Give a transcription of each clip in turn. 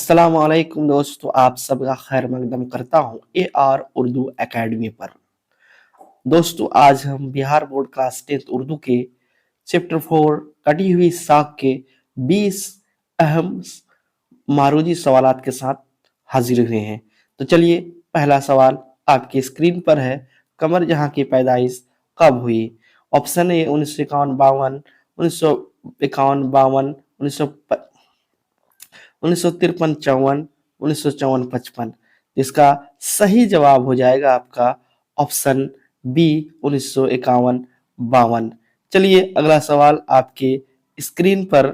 अस्सलाम वालेकुम दोस्तों, आप सबका खैर मकदम करता हूँ उर्दू एकेडमी पर। दोस्तों, आज हम बिहार बोर्ड क्लास 10 उर्दू के चैप्टर 4 कटी हुई साख के 20 अहम मारूजी सवालात के साथ हाजिर हुए हैं। तो चलिए, पहला सवाल आपकी स्क्रीन पर है। कमर जहां की पैदाइश कब हुई? Option A 1951, 1951, 52, 1953, 54, 55। इसका सही जवाब हो जाएगा आपका ऑप्शन बी 1951, 52। चलिए, अगला सवाल आपके स्क्रीन पर।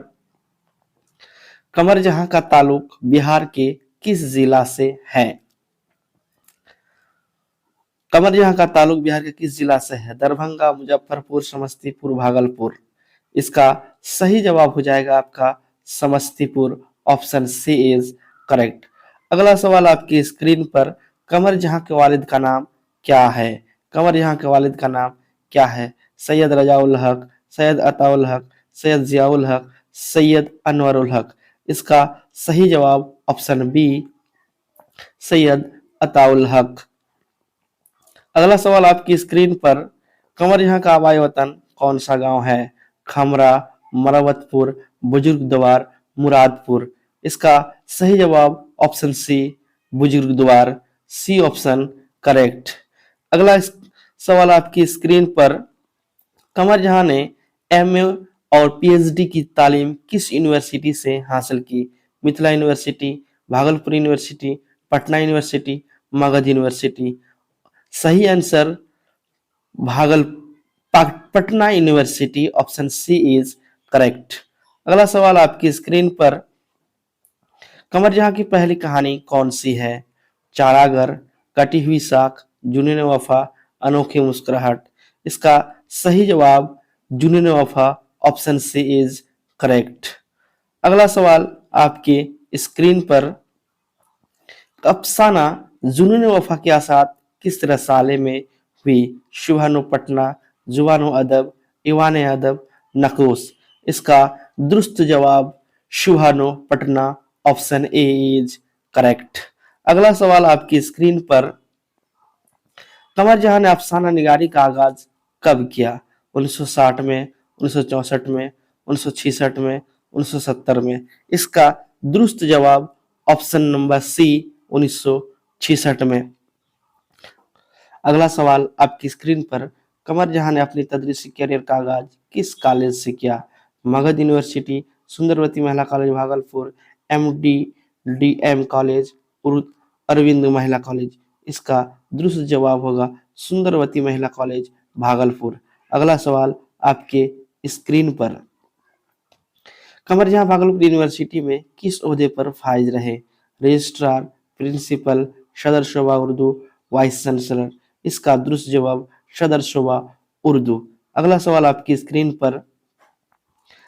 कमर जहां का ताल्लुक बिहार के किस जिला से है? कमर जहां का ताल्लुक बिहार के किस जिला से है? दरभंगा, मुजफ्फरपुर, समस्तीपुर, भागलपुर। इसका सही जवाब हो जाएगा आपका Samastipur. Option C is correct. अगला सवाल आपकी स्क्रीन पर। कमर जहां के वालिद का नाम क्या है? कमर जहां के वालिद का नाम क्या है? सैयद रजाउल हक, सैयद अताउल हक, सैयद जियाउल हक, सैयद अनवरुल हक। इसका सही जवाब ऑप्शन बी सैयद अताउल हक। अगला सवाल आपकी स्क्रीन पर। कमर जहां का आबाई वतन कौन सा गांव है? खमरा, मरवतपुर, बुजुर्ग द्वार, मुरादपुर। इसका सही जवाब ऑप्शन सी बुजुर्ग द्वार। C option correct. अगला सवाल आपकी स्क्रीन पर। कमर जहां ने एमए और पीएचडी की तालीम किस यूनिवर्सिटी से हासिल की? Mithila university, Bhagalpur university, Patna university, Magadh university. सही answer Bhagal Patna university. Option C is correct. अगला सवाल आपकी स्क्रीन पर। कमर जहां की पहली कहानी कौन सी है? चारागर, कटी हुई साख, जुनून वफा, अनोखी मुस्कुराहट। इसका सही जवाब जुनून वफा। Option C is correct. अगला सवाल आपके स्क्रीन पर। अफसाना जुनून वफा की आसात किस रसाले में हुई? शुभानु पटना, जुबानो अदब, ईवान अदब, नकोस। इसका दुरुस्त जवाब शुभानु Patna. Option A is correct. अगला सवाल आपकी स्क्रीन पर। कमर जहां ने अफसाना निगारी का आगाज कब किया? 1960 में, 1964 में, 1966 में, 1970 में। इसका दुरुस्त जवाब ऑप्शन नंबर सी 1966 में। अगला सवाल आपकी स्क्रीन पर। कमर जहां ने अपनी तदरीसी करियर का आगाज किस कॉलेज से किया? मगध यूनिवर्सिटी, सुंदरवती महिला कॉलेज भागलपुर, एमडीडीएम कॉलेज, अरविंद महिला कॉलेज। इसका दुरुस्त जवाब होगा सुंदरवती महिला कॉलेज भागलपुर। अगला सवाल आपके स्क्रीन पर। कमर जहां भागलपुर यूनिवर्सिटी में किस ओहदे पर फाइज रहे? रजिस्ट्रार, प्रिंसिपल, सदर शोभा उर्दू, वाइस चांसलर। इसका दुरुस्त जवाब सदर शोभा उर्दू। अगला सवाल आपकी स्क्रीन पर।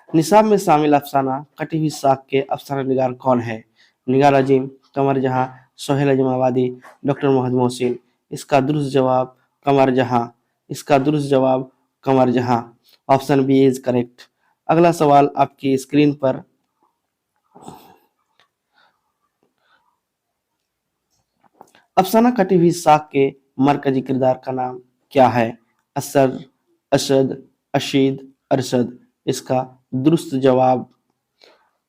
निसाब में शामिल अफसाना कटी हुई साख के अफसाना निगार कौन है? निगार अजीम, कमर जहां, सोहेल अजमाबादी, डॉक्टर मोहम्मद मोहसिन। इसका दुरुस्त जवाब कमर जहां। इसका दुरुस्त जवाब Qamar Jahan. Option B is correct. अगला सवाल आपकी स्क्रीन पर। अफसाना कटी हुई साख के मरकजी किरदार का नाम क्या है? असद, असद, अशीद, अरशद। इसका दुरुस्त जवाब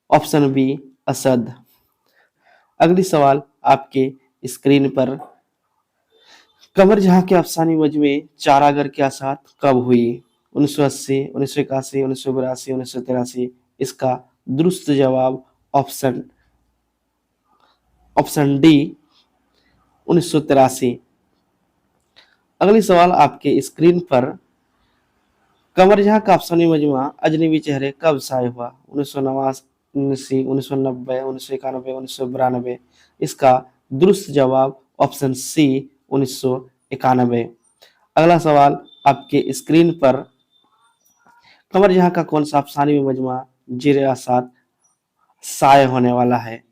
ऑप्शन बी असद। अगली सवाल आपके स्क्रीन पर। कमर जहां के अफसानी मजमे चारागर के आसात कब हुई? 1980, 1981, 1982, 1983। इसका दुरुस्त जवाब ऑप्शन ऑप्शन डी 1983। अगली सवाल आपके स्क्रीन पर। कमर जहां का अफसानी मजमा अजनबी चेहरे कब शाये हुआ? 1989, 1990, 1991, 1992। इसका दुरुस्त जवाब ऑप्शन सी 1991। अगला सवाल आपके स्क्रीन पर। कमर जहां का कौन सा अफसानी मजमा जेर आसात शाये होने वाला है?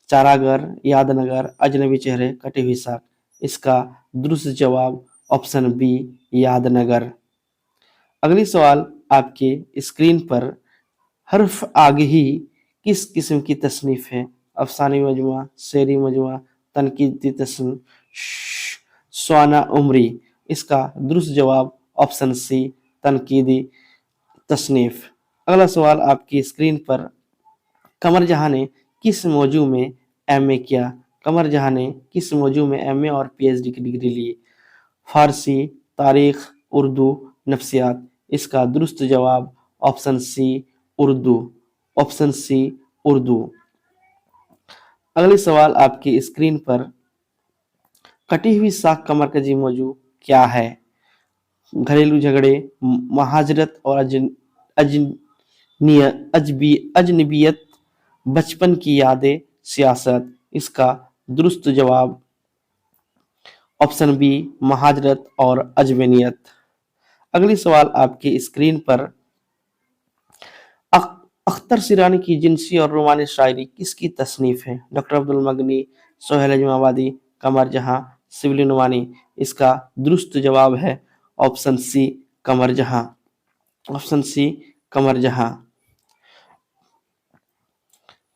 चारागर, यादनगर, अजनबी चेहरे, कटी हुई साख। इसका दुरुस्त जवाब ऑप्शन बी यादनगर। अगली सवाल आपके स्क्रीन पर। हर्फ आगे ही किस किस्म की तसनीफ है? अफसानी मजमुआ, शेरी मजमुआ, तनकीदी तस्नीफ, स्वाना उमरी। इसका दुरुस्त जवाब ऑप्शन सी तनकीदी तस्नीफ। अगला सवाल आपकी स्क्रीन पर, कमर जहां ने किस मौजू में एमए किया? कमर जहां ने किस मौजू में एमए और पीएचडी की डिग्री ली? फारसी, तारीख, उर्दू, नफ्सियात। इसका दुरुस्त जवाब option C Urdu, option C Urdu. अगले सवाल आपकी स्क्रीन पर, कटी हुई साख का मरकजी मौजू क्या है? घरेलू झगड़े, महाजरत और अजनबियत, बचपन की यादें, सियासत। इसका दुरुस्त जवाब ऑप्शन बी महाजरत और अजनबियत। अगली सवाल आपकी स्क्रीन पर, अख्तर सिरानी की जिनसी और रोमानी शायरी किसकी तसनीफ है? डॉक्टर अब्दुल मगनी, सोहेल अजमाबादी, कमर जहां, शिबली नुमानी। इसका दुरुस्त जवाब है ऑप्शन सी कमर जहां, ऑप्शन सी कमर जहां।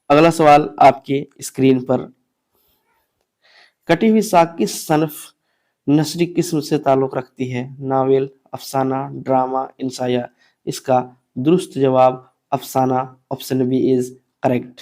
अगला सवाल आपके स्क्रीन पर, कटी हुई साख किस सनफ नसरी किस्म से ताल्लुक रखती है? नावल, अफसाना, ड्रामा, इंसाया। इसका दुरुस्त जवाब अफसाना, ऑप्शन बी इज करेक्ट।